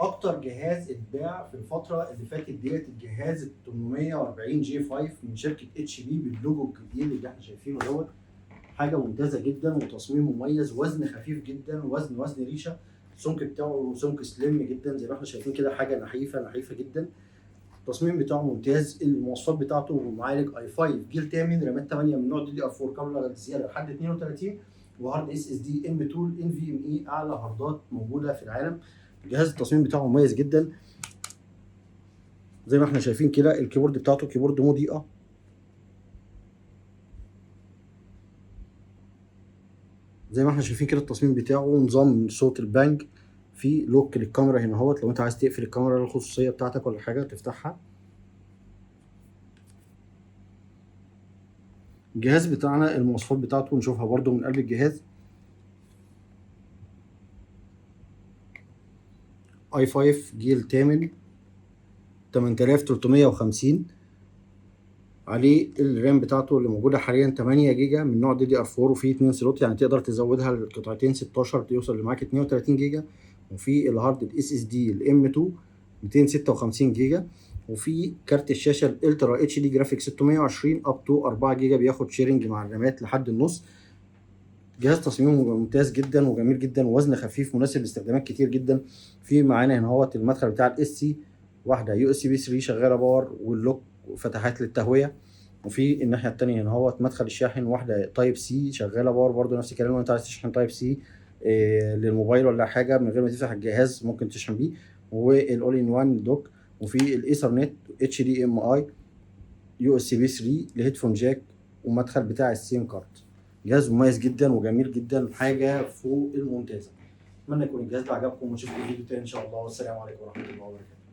اكتر جهاز اتباع في الفتره اللي فاتت ديت الجهاز ال 840 جي 5 من شركه اتش بي باللوجو الجديد اللي احنا شايفينه دوت. حاجه ممتازه جدا وتصميم مميز، وزن خفيف جدا، وزن ريشه، السمك بتاعه سمك سليم جدا زي ما احنا شايفين كده، حاجه نحيفه جدا. التصميم بتاعه ممتاز. المواصفات بتاعته معالج اي 5 جيل 8، رامات 8 من نوع دي دي ار 4، كاميرا زياده لحد 32، وهارد اس اس دي ام 2 ان في ام اي، اعلى هاردات موجوده في العالم. جهاز التصميم بتاعه مميز جدا زي ما احنا شايفين كده. الكيبورد بتاعته كيبورد مضيئه، زي ما احنا شايفين كده. التصميم بتاعه نظام صوت البانج، في لوك للكاميرا هنا اهوت، لو انت عايز تقفل الكاميرا الخصوصيه بتاعتك ولا حاجه تفتحها. الجهاز بتاعنا المواصفات بتاعته نشوفها برده من قلب الجهاز. اي 5 جيل 8 8350، عليه الرام بتاعته اللي موجوده حاليا 8 جيجا من نوع دي دي ار 4، وفيه 2 سلوت يعني تقدر تزودها لقطعتين 16 توصل لمعاك 32 جيجا. وفي الهارد الاس اس دي الام 2 256 جيجا. وفي كارت الشاشه الالترا اتش دي جرافيك 620 اب تو 4 جيجا، بياخد شيرنج مع الرامات لحد النص. جهاز تصميمه ممتاز جدا وجميل جدا، ووزن خفيف مناسب لاستخدامات كتير جدا. في معانا هنا اهوت المدخل بتاع الاس سي، واحده يو اس بي 3 شغاله باور واللوك وفتحات للتهويه. وفي الناحيه الثانيه هنا اهوت مدخل الشاحن، واحده تايب سي شغاله باور برده نفس الكلام. لو انت عايز تشحن تايب سي للموبايل ولا حاجه من غير ما تفتح الجهاز ممكن تشحن بيه. والاول ان وان دوك. وفي الايثرنت اتش دي ام اي يو اس بي 3 لهيدفون جاك، ومدخل بتاع السيم كارد. جهاز مميز جدا وجميل جدا، حاجه فوق الممتازه. اتمنى يكون الجهاز ده عجبكم، ونشوفكم في فيديو تاني ان شاء الله، والسلام عليكم ورحمه الله وبركاته.